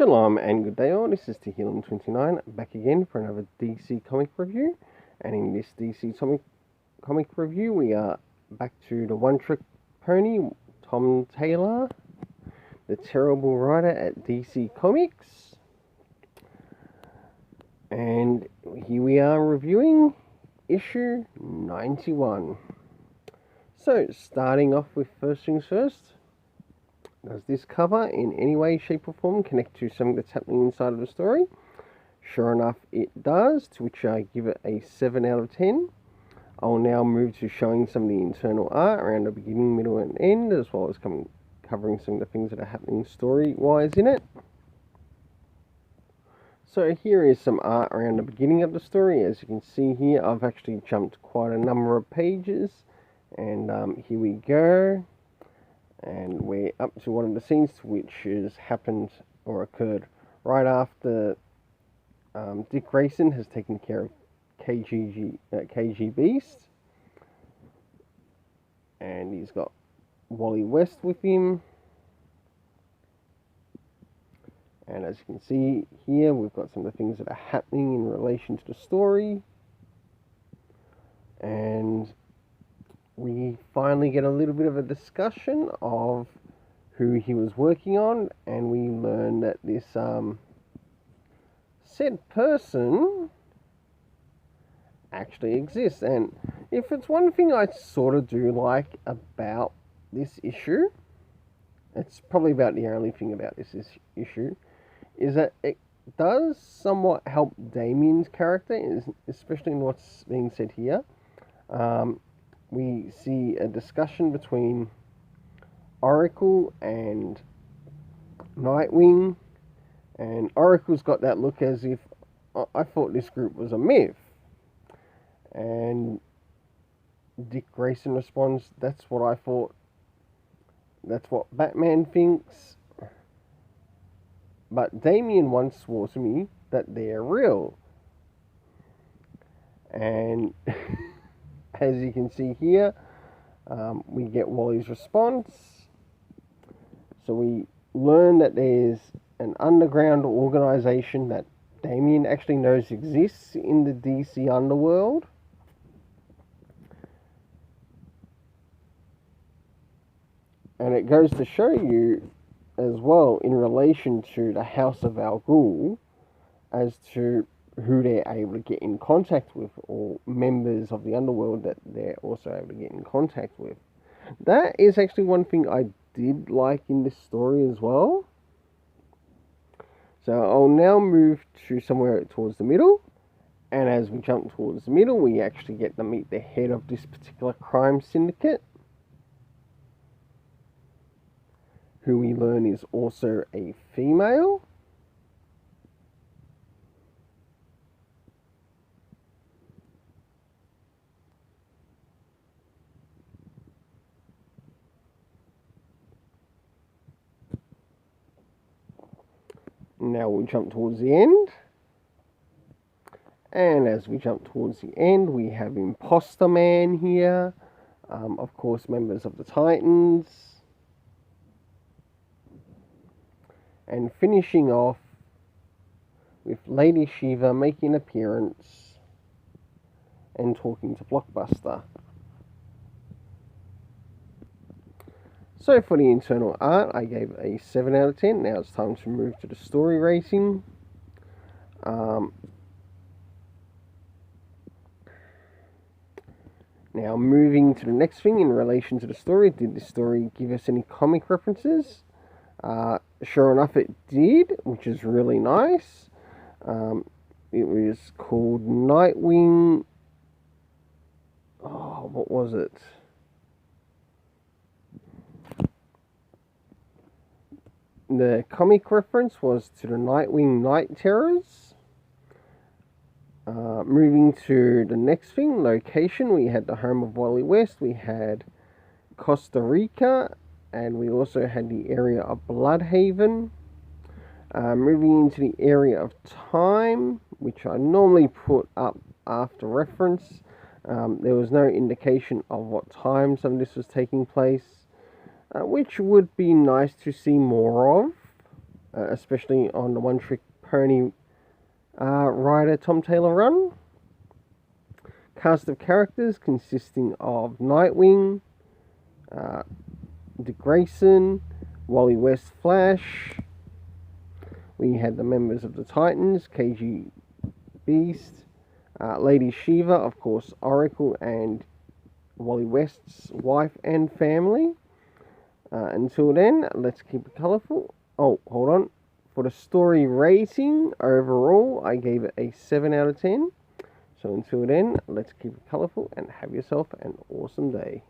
Shalom and good day all, this is Tehillim29 back again for another DC comic review, and in this DC comic review we are back to the One Trick Pony, Tom Taylor, the terrible writer at DC Comics, and here we are reviewing issue 91. So starting off with first things first, does this cover in any way, shape or form connect to something that's happening inside of the story? Sure enough, it does, to which I give it a 7 out of 10. I'll now move to showing some of the internal art around the beginning, middle and end, as well as covering some of the things that are happening story-wise in it. So here is some art around the beginning of the story. As you can see here, I've actually jumped quite a number of pages, and here we go. And we're up to one of the scenes which has happened or occurred right after Dick Grayson has taken care of KG Beast. And he's got Wally West with him. And as you can see here, we've got some of the things that are happening in relation to the story. And we finally get a little bit of a discussion of who he was working on, and we learn that this said person actually exists. And if it's one thing I sort of do like about this issue, it's probably about the only thing about this issue, is that it does somewhat help Damien's character, especially in what's being said here. We see a discussion between Oracle and Nightwing, and Oracle's got that look as if, I thought this group was a myth. And Dick Grayson responds, that's what I thought, that's what Batman thinks. But Damien once swore to me that they're real. And as you can see here, we get Wally's response. So we learn that there's an underground organization that Damien actually knows exists in the DC underworld. And it goes to show you as well, in relation to the House of Al Ghul, as to who they're able to get in contact with, or members of the underworld that they're also able to get in contact with. That is actually one thing I did like in this story as well. So I'll now move to somewhere towards the middle, and as we jump towards the middle, we actually get to meet the head of this particular crime syndicate, who we learn is also a female. Now we'll jump towards the end. And as we jump towards the end, we have Imposter Man here. Of course, members of the Titans. And finishing off with Lady Shiva making an appearance and talking to Blockbuster. So for the internal art, I gave a 7 out of 10. Now it's time to move to the story rating. Now moving to the next thing in relation to the story. Did this story give us any comic references? Sure enough it did, which is really nice. It was called Nightwing. Oh, what was it? The comic reference was to the Nightwing Night Terrors. Moving to the next thing, location, we had the home of Wally West, we had Costa Rica, and we also had the area of Bloodhaven. Moving into the area of time, which I normally put up after reference. There was no indication of what time some of this was taking place, which would be nice to see more of. especially on the One Trick Pony Rider Tom Taylor run. Cast of characters consisting of Nightwing, Dick Grayson, Wally West Flash. We had the members of the Titans, KG Beast, Lady Shiva, of course, Oracle and Wally West's wife and family. Until then, let's keep it colourful. Oh, hold on. For the story rating, overall, I gave it a 7 out of 10. So until then, let's keep it colourful and have yourself an awesome day.